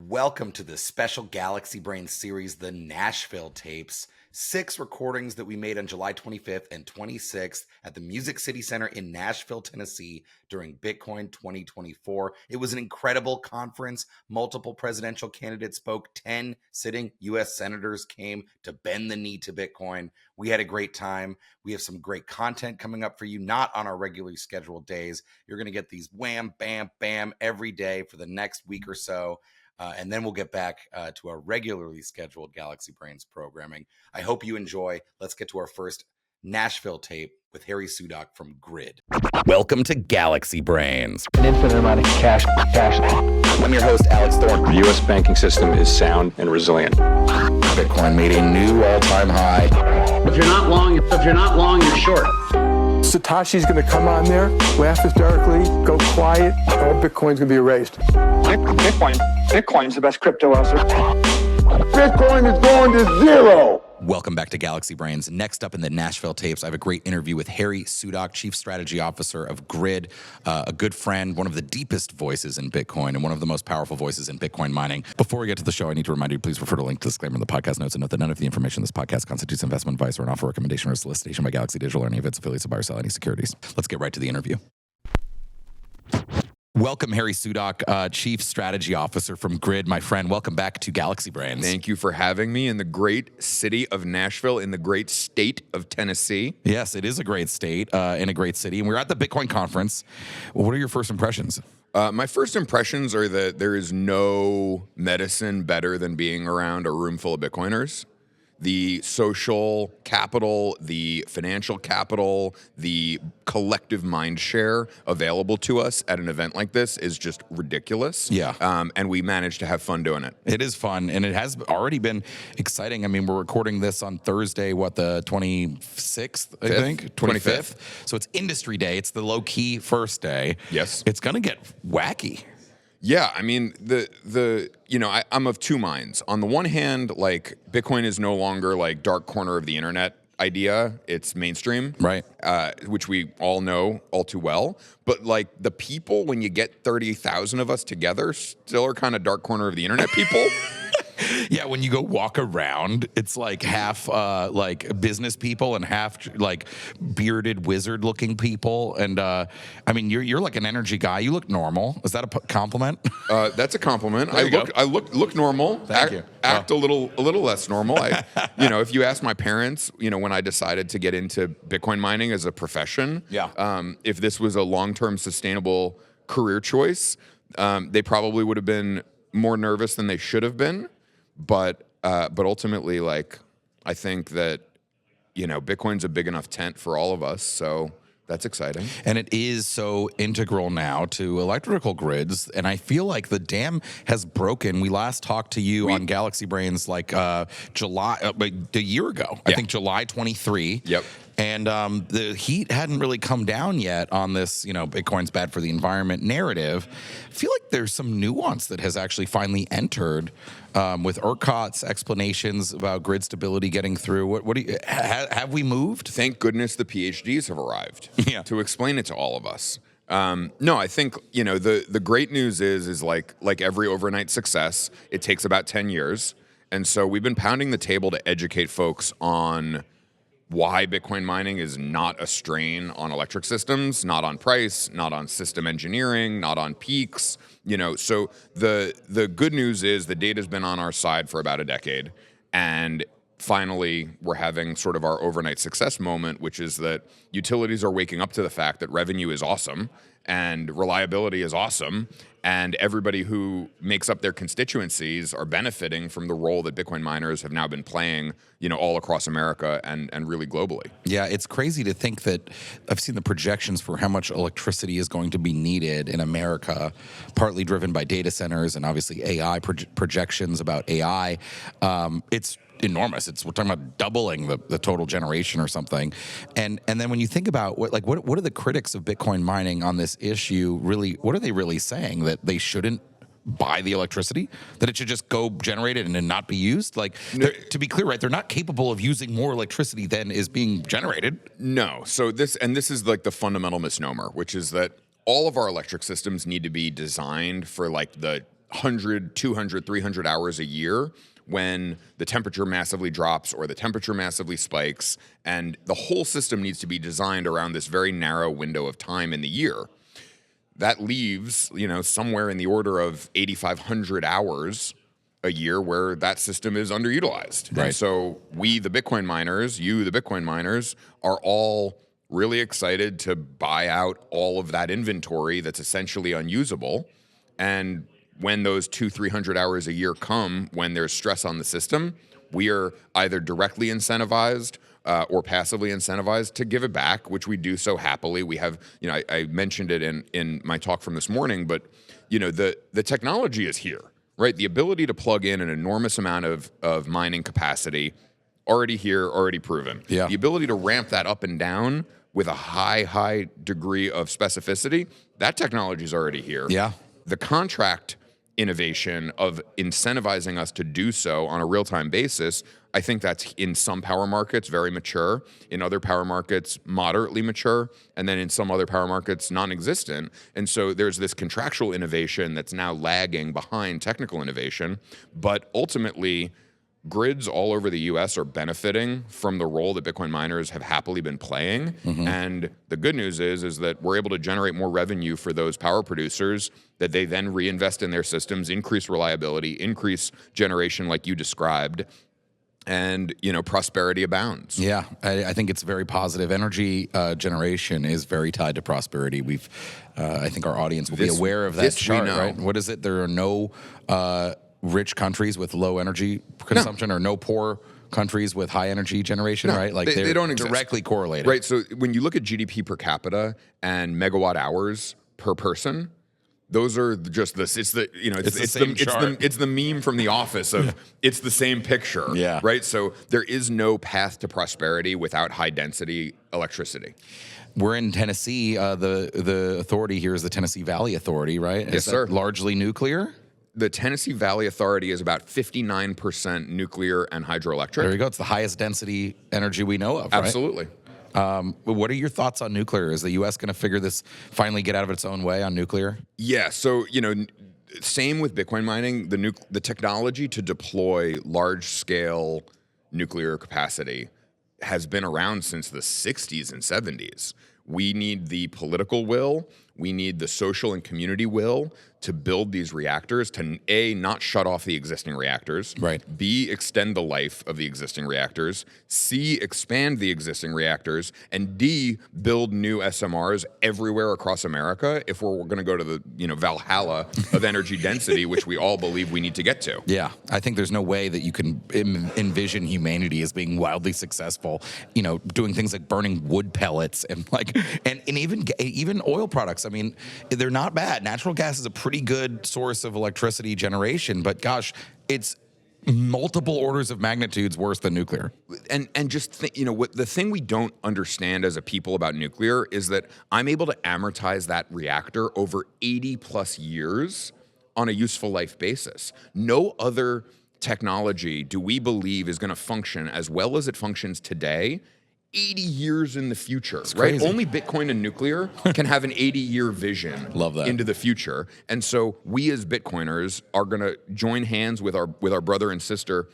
Welcome to the special Galaxy Brain series, the Nashville Tapes. 6 recordings that we made on July 25th and 26th at the Music City Center in Nashville, Tennessee during Bitcoin 2024. It was an incredible conference. Multiple presidential candidates spoke. 10 sitting U.S. senators came to bend the knee to Bitcoin. We had a great time. We have some great content coming up for you, not on our regularly scheduled days. You're going to get these wham, bam, bam every day for the next week or so. And then we'll get back to our regularly scheduled Galaxy Brains programming. I hope you enjoy. Let's get to our first Nashville tape with Harry Sudock from GRIID. Welcome to Galaxy Brains. An infinite amount of cash. I'm your host, Alex Thorn. The U.S. banking system is sound and resilient. Bitcoin made a new all-time high. If you're not long, you're short. Satoshi's going to come on there, laugh hysterically, go quiet, all Bitcoin's going to be erased. Bitcoin's the best crypto out there. Bitcoin is going to zero. Welcome back to Galaxy Brains. Next up in the Nashville tapes, I have a great interview with Harry Sudock, Chief Strategy Officer of GRIID, a good friend, one of the deepest voices in Bitcoin, and one of the most powerful voices in Bitcoin mining. Before we get to the show, I need to remind you, please refer to the link to the disclaimer in the podcast notes and note that none of the information in this podcast constitutes investment advice or an offer, recommendation, or solicitation by Galaxy Digital or any of its affiliates to buy or sell any securities. Let's get right to the interview. Welcome, Harry Sudock, Chief Strategy Officer from GRIID, my friend. Welcome back to Galaxy Brains. Thank you for having me in the great city of Nashville, in the great state of Tennessee. Yes, it is a great state and a great city. And we're at the Bitcoin conference. What are your first impressions? My first impressions are that there is no medicine better than being around a room full of Bitcoiners. The social capital, the financial capital, the collective mind share available to us at an event like this is just ridiculous. Yeah. And we managed to have fun doing it. It is fun, and it has already been exciting. I mean, we're recording this on Thursday, the 26th, I think? 25th. So it's industry day. It's the low-key first day. Yes. It's going to get wacky. Yeah, I mean, I'm of two minds. On the one hand, like, Bitcoin is no longer like dark corner of the internet idea. It's mainstream, right? Which we all know all too well. But like the people, when you get 30,000 of us together, still are kind of dark corner of the internet people. Yeah, when you go walk around, it's like half like business people and half like bearded wizard-looking people. And I mean, you're like an energy guy. You look normal. Is that a compliment? That's a compliment. I look normal. Thank you. Act a little less normal. If you ask my parents, when I decided to get into Bitcoin mining as a profession, if this was a long-term sustainable career choice, they probably would have been more nervous than they should have been. But ultimately, like, I think that, Bitcoin's a big enough tent for all of us. So that's exciting. And it is so integral now to electrical grids. And I feel like the dam has broken. We last talked to you on Galaxy Brains like a year ago. I think July 23. Yep. And the heat hadn't really come down yet on this, Bitcoin's bad for the environment narrative. I feel like there's some nuance that has actually finally entered with ERCOT's explanations about grid stability getting through. What do you have we moved? Thank goodness the PhDs have arrived to explain it to all of us. No, I think, the great news is like every overnight success, it takes about 10 years. And so we've been pounding the table to educate folks on why Bitcoin mining is not a strain on electric systems, not on price, not on system engineering, not on peaks. So the good news is the data's been on our side for about a decade. And finally, we're having sort of our overnight success moment, which is that utilities are waking up to the fact that revenue is awesome and reliability is awesome, and everybody who makes up their constituencies are benefiting from the role that Bitcoin miners have now been playing, all across America and really globally. Yeah, it's crazy to think that I've seen the projections for how much electricity is going to be needed in America, partly driven by data centers and obviously AI projections about AI. It's enormous. We're talking about doubling the total generation or something. And then when you think about what are the critics of Bitcoin mining on this issue really, what are they really saying? That they shouldn't buy the electricity? That it should just go generated and then not be used? Like, to be clear, right, they're not capable of using more electricity than is being generated. No. So this is like the fundamental misnomer, which is that all of our electric systems need to be designed for like the 100, 200, 300 hours a year when the temperature massively drops or the temperature massively spikes, and the whole system needs to be designed around this very narrow window of time in the year. That leaves, somewhere in the order of 8,500 hours a year where that system is underutilized. Right. And so we, the Bitcoin miners, the Bitcoin miners, are all really excited to buy out all of that inventory that's essentially unusable. And when those 200-300 hours a year come, when there's stress on the system, we are either directly incentivized or passively incentivized to give it back, which we do so happily. We have, I mentioned it in my talk from this morning, but the technology is here, right? The ability to plug in an enormous amount of mining capacity, already here, already proven. Yeah. The ability to ramp that up and down with a high degree of specificity, that technology is already here. Yeah. The contract innovation of incentivizing us to do so on a real-time basis, I think that's in some power markets very mature, in other power markets moderately mature, and then in some other power markets non-existent. And so there's this contractual innovation that's now lagging behind technical innovation, but ultimately grids all over the US are benefiting from the role that Bitcoin miners have happily been playing. And the good news is that we're able to generate more revenue for those power producers that they then reinvest in their systems, increase reliability, increase generation like you described, and prosperity abounds. Yeah, I think it's very positive. Energy generation is very tied to prosperity. I think our audience will be aware of that chart, right? What is it? There are no rich countries with low energy consumption, or no poor countries with high energy generation, right? Like they don't exist. Directly correlated. Right. So when you look at GDP per capita and megawatt hours per person, those are just this. It's the meme from The Office of it's the same picture. Yeah. Right. So there is no path to prosperity without high density electricity. We're in Tennessee. The authority here is the Tennessee Valley Authority, right? Yes, sir. Largely nuclear. The Tennessee Valley Authority is about 59% nuclear and hydroelectric. There you go. It's the highest density energy we know of, right? Absolutely. What are your thoughts on nuclear? Is the U.S. going to finally get out of its own way on nuclear? Yeah. So, same with Bitcoin mining, the technology to deploy large-scale nuclear capacity has been around since the 60s and 70s. We need the political will, we need the social and community will to build these reactors, to A, not shut off the existing reactors, right? B, extend the life of the existing reactors, C, expand the existing reactors, and D, build new SMRs everywhere across America if we're going to go to the Valhalla of energy density, which we all believe we need to get to. Yeah, I think there's no way that you can envision humanity as being wildly successful, doing things like burning wood pellets and even oil products. I mean, they're not bad. Natural gas is a pretty good source of electricity generation, but gosh, it's multiple orders of magnitudes worse than nuclear. And just what the thing we don't understand as a people about nuclear is that I'm able to amortize that reactor over 80 plus years on a useful life basis. No other technology do we believe is going to function as well as it functions today 80 years in the future, right? Crazy. Only Bitcoin and nuclear can have an 80-year vision Love that. into the future. And so we as Bitcoiners are going to join hands with our brother and sister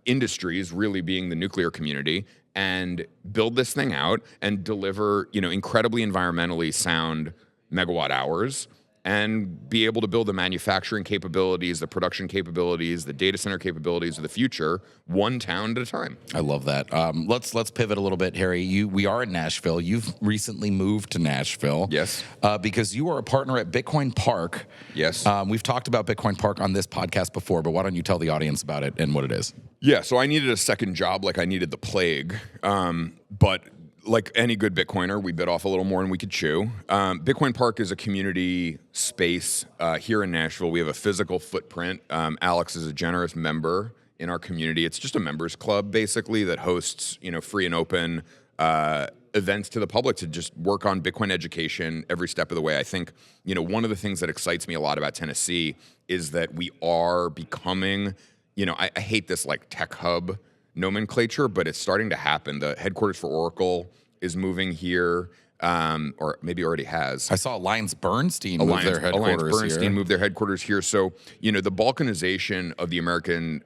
industries, really being the nuclear community, and build this thing out and deliver, incredibly environmentally sound megawatt hours, and be able to build the manufacturing capabilities, the production capabilities, the data center capabilities of the future, one town at a time. I love that. Let's pivot a little bit, Harry. We are in Nashville. You've recently moved to Nashville. Yes. Because you are a partner at Bitcoin Park. Yes. We've talked about Bitcoin Park on this podcast before, but why don't you tell the audience about it and what it is? Yeah, so I needed a second job like I needed the plague, but like any good Bitcoiner, we bit off a little more than we could chew. Bitcoin Park is a community space here in Nashville. We have a physical footprint. Alex is a generous member in our community. It's just a members club, basically, that hosts free and open events to the public to just work on Bitcoin education every step of the way. I think one of the things that excites me a lot about Tennessee is that we are becoming, I hate this like tech hub nomenclature, but it's starting to happen. The headquarters for Oracle is moving here. or maybe already has. I saw Alliance Bernstein move their headquarters here. Moved their headquarters here. So, the balkanization of the American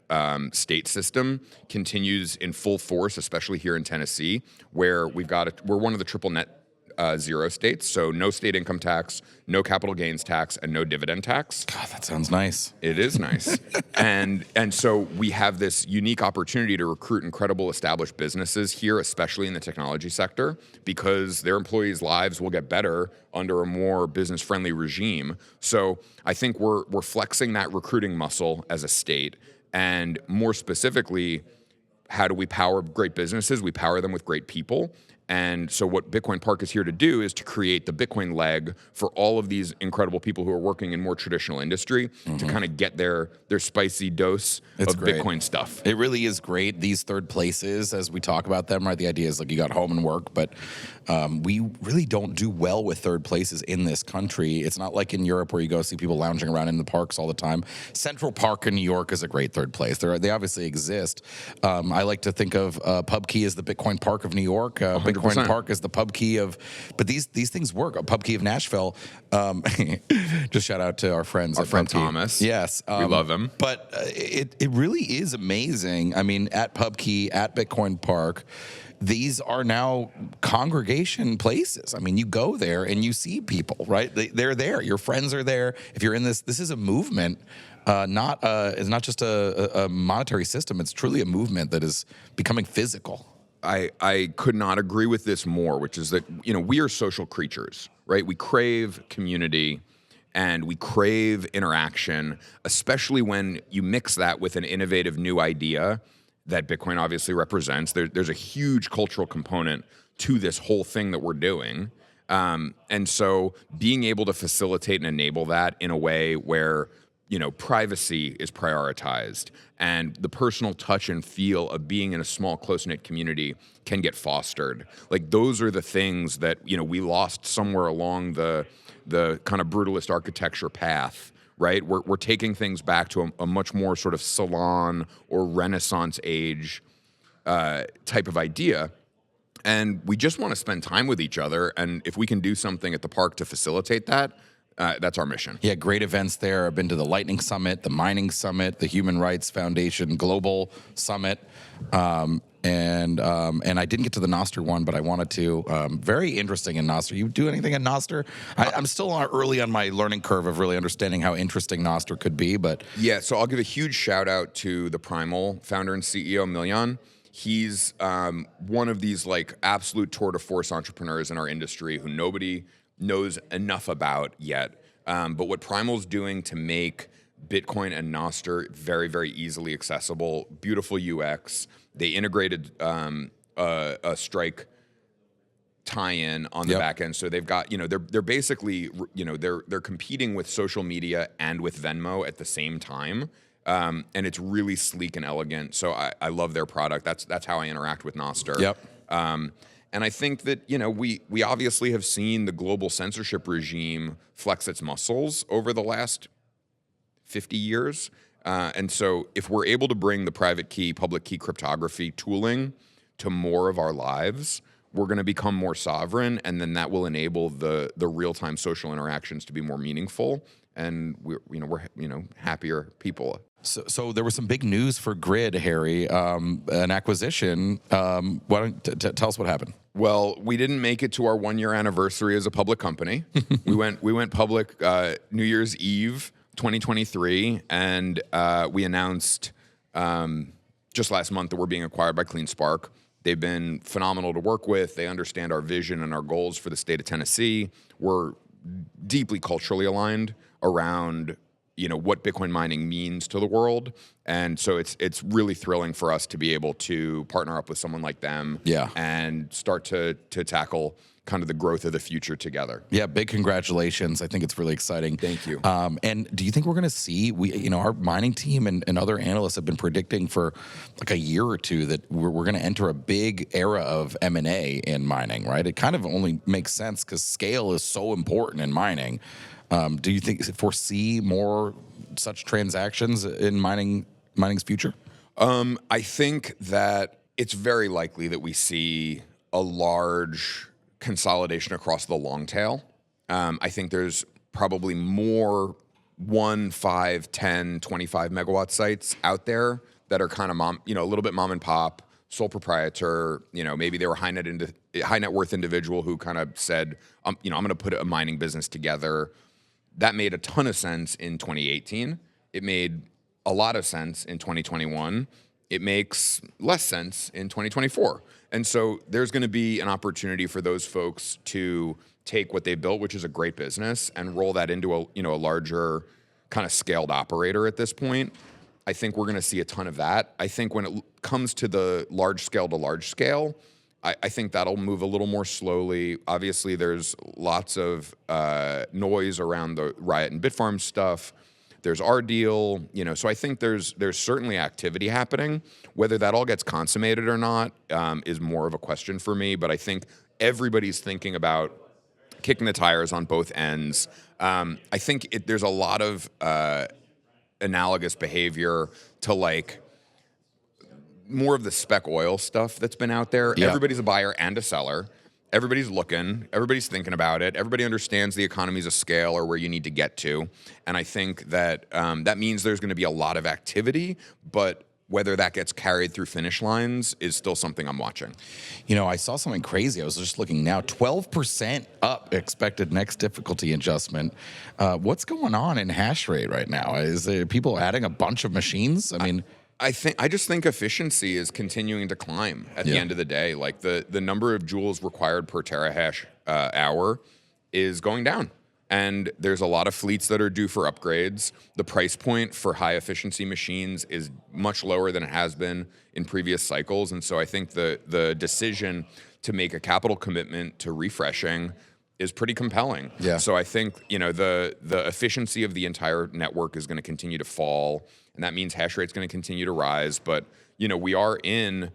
state system continues in full force, especially here in Tennessee, where we're one of the triple net zero states. So no state income tax, no capital gains tax, and no dividend tax. God, that sounds nice. It is nice. and so we have this unique opportunity to recruit incredible established businesses here, especially in the technology sector, because their employees' lives will get better under a more business-friendly regime. So I think we're flexing that recruiting muscle as a state. And more specifically, how do we power great businesses? We power them with great people. And so what Bitcoin Park is here to do is to create the Bitcoin leg for all of these incredible people who are working in more traditional industry to kind of get their spicy dose of great. Bitcoin stuff. It really is great. These third places, as we talk about them, right? The idea is like you got home and work, but we really don't do well with third places in this country. It's not like in Europe where you go see people lounging around in the parks all the time. Central Park in New York is a great third place. They obviously exist. I like to think of Pub Key as the Bitcoin Park of New York. Bitcoin Park is the pub key of, but these things work. A pub key of Nashville. Just shout out to our friends. Our at friend Pub Key. Thomas. Yes, we love him. But it really is amazing. I mean, at Pub Key, at Bitcoin Park, these are now congregation places. I mean, you go there and you see people, right? They're there. Your friends are there. If you're in this is a movement. It's not just a monetary system. It's truly a movement that is becoming physical. I could not agree with this more, which is that, we are social creatures, right? We crave community and we crave interaction, especially when you mix that with an innovative new idea that Bitcoin obviously represents. There's a huge cultural component to this whole thing that we're doing. And so being able to facilitate and enable that in a way where privacy is prioritized and the personal touch and feel of being in a small, close-knit community can get fostered. Like, those are the things that, we lost somewhere along the kind of brutalist architecture path, right? We're taking things back to a much more sort of salon or Renaissance age type of idea. And we just want to spend time with each other. And if we can do something at the park to facilitate that, that's our mission. Yeah, great events there. I've been to the Lightning Summit, the Mining Summit, the Human Rights Foundation Global Summit, and I didn't get to the Nostr one, but I wanted to. Very interesting in Nostr. You do anything in Nostr? I'm still early on my learning curve of really understanding how interesting Nostr could be, but yeah. So I'll give a huge shout out to the Primal founder and CEO Miljan. He's one of these like absolute tour de force entrepreneurs in our industry who nobody knows enough about yet. But what Primal's doing to make Bitcoin and Nostr very, very easily accessible, beautiful UX. They integrated a Strike tie-in on the back end. So they've got, they're basically, they're competing with social media and with Venmo at the same time. And it's really sleek and elegant. So I love their product. That's how I interact with Nostr. Yep. And I think that, we obviously have seen the global censorship regime flex its muscles over the last 50 years. And so if we're able to bring the private key, public key cryptography tooling to more of our lives, we're going to become more sovereign, and then that will enable the real-time social interactions to be more meaningful, and we're happier people. So there was some big news for GRIID, Harry, an acquisition. Why don't tell us what happened? Well, we didn't make it to our 1-year anniversary as a public company. we went public New Year's Eve 2023, and we announced just last month that we're being acquired by CleanSpark. They've been phenomenal to work with. They understand our vision and our goals for the state of Tennessee. We're deeply culturally aligned around what Bitcoin mining means to the world. And so it's really thrilling for us to be able to partner up with someone like them and start to tackle kind of the growth of the future together. Yeah, big congratulations. I think it's really exciting. Thank you. And do you think we're going to see, our mining team and other analysts have been predicting for like a year or two that we're going to enter a big era of M&A in mining, right? It kind of only makes sense because scale is so important in mining. Do you foresee more such transactions in mining's future? I think that it's very likely that we see a large consolidation across the long tail. I think there's probably more 1, 5, 10, 25 megawatt sites out there that are kind of a little bit mom and pop, sole proprietor. Maybe they were high net worth individual who kind of said, I'm going to put a mining business together. That made a ton of sense in 2018. It made a lot of sense in 2021. It makes less sense in 2024. And so there's going to be an opportunity for those folks to take what they built, which is a great business, and roll that into a larger kind of scaled operator at this point. I think we're going to see a ton of that. I think when it comes to the large scale to large scale, I think that'll move a little more slowly. Obviously, there's lots of noise around the Riot and Bitfarms stuff. There's our deal, so I think there's certainly activity happening. Whether that all gets consummated or not is more of a question for me, but I think everybody's thinking about kicking the tires on both ends. I think there's a lot of analogous behavior to like more of the spec oil stuff that's been out there. Yep. Everybody's a buyer and a seller. Everybody's looking. Everybody's thinking about it. Everybody understands the economies of scale or where you need to get to. And I think that that means there's going to be a lot of activity, but whether that gets carried through finish lines is still something I'm watching. I saw something crazy. I was just looking now. 12% up expected next difficulty adjustment. What's going on in hash rate right now? Is there people adding a bunch of machines? I just think efficiency is continuing to climb at the end of the day. Like the number of joules required per terahash hour is going down. And there's a lot of fleets that are due for upgrades. The price point for high efficiency machines is much lower than it has been in previous cycles. And so I think the decision to make a capital commitment to refreshing is pretty compelling. Yeah. So I think, the efficiency of the entire network is going to continue to fall. And that means hash rate's going to continue to rise. But, we are in,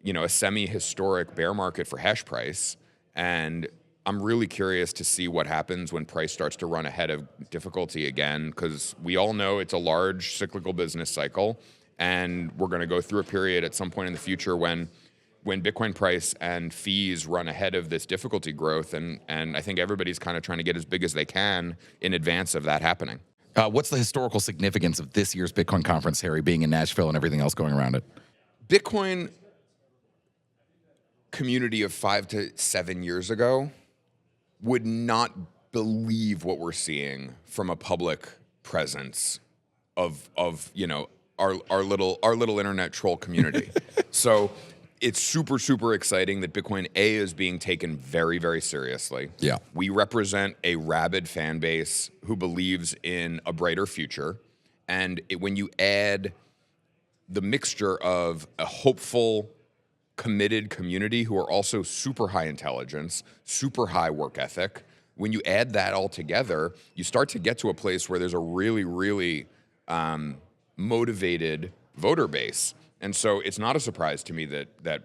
a semi-historic bear market for hash price. And I'm really curious to see what happens when price starts to run ahead of difficulty again, because we all know it's a large cyclical business cycle. And we're going to go through a period at some point in the future when Bitcoin price and fees run ahead of this difficulty growth. And I think everybody's kind of trying to get as big as they can in advance of that happening. What's the historical significance of this year's Bitcoin conference, Harry, being in Nashville and everything else going around it? Bitcoin community of 5 to 7 years ago would not believe what we're seeing from a public presence of our little internet troll community. So it's super, super exciting that Bitcoin A is being taken very, very seriously. Yeah. We represent a rabid fan base who believes in a brighter future. And when you add the mixture of a hopeful, committed community who are also super high intelligence, super high work ethic, when you add that all together, you start to get to a place where there's a really, really motivated voter base. And so it's not a surprise to me that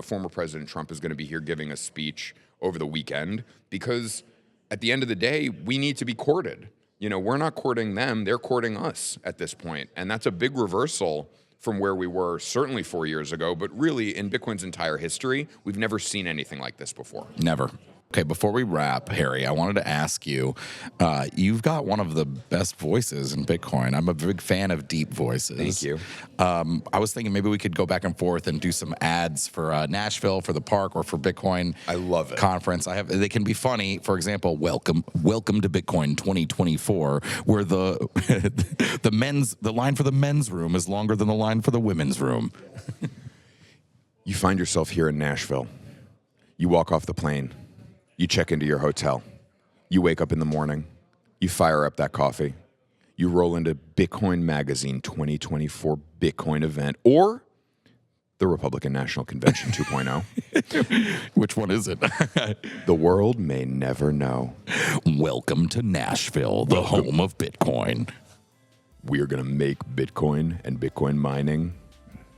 former President Trump is going to be here giving a speech over the weekend, because at the end of the day, we need to be courted. We're not courting them, they're courting us at this point. And that's a big reversal from where we were certainly 4 years ago, but really in Bitcoin's entire history, we've never seen anything like this before. Never. Okay, before we wrap, Harry, I wanted to ask you, you've got one of the best voices in Bitcoin. I'm a big fan of deep voices. Thank you. I was thinking maybe we could go back and forth and do some ads for Nashville, for the park, or for Bitcoin. I love it. Conference. They can be funny. For example, welcome to Bitcoin 2024, where the line for the men's room is longer than the line for the women's room. You find yourself here in Nashville. You walk off the plane. You check into your hotel. You wake up in the morning. You fire up that coffee. You roll into Bitcoin Magazine 2024 Bitcoin event, or the Republican National Convention 2.0. Which one is it? The world may never know. Welcome to Nashville, the home of Bitcoin. We are going to make Bitcoin and Bitcoin mining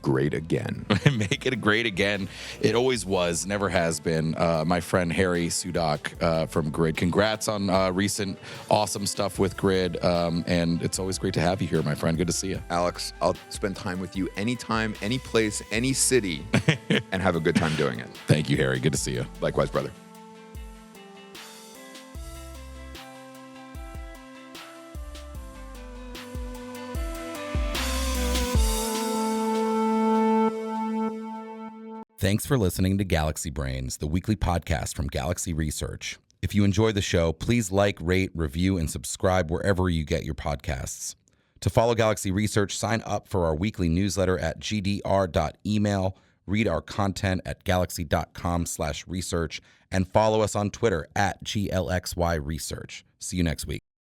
great again. Make it great again. It always was, never has been. My friend Harry Sudock from GRIID. Congrats on recent awesome stuff with GRIID. And it's always great to have you here, my friend. Good to see you. Alex, I'll spend time with you anytime, any place, any city, and have a good time doing it. Thank you, Harry. Good to see you. Likewise, brother. Thanks for listening to Galaxy Brains, the weekly podcast from Galaxy Research. If you enjoy the show, please like, rate, review, and subscribe wherever you get your podcasts. To follow Galaxy Research, sign up for our weekly newsletter at gdr.email, read our content at galaxy.com/research, and follow us on Twitter at GLXY Research. See you next week.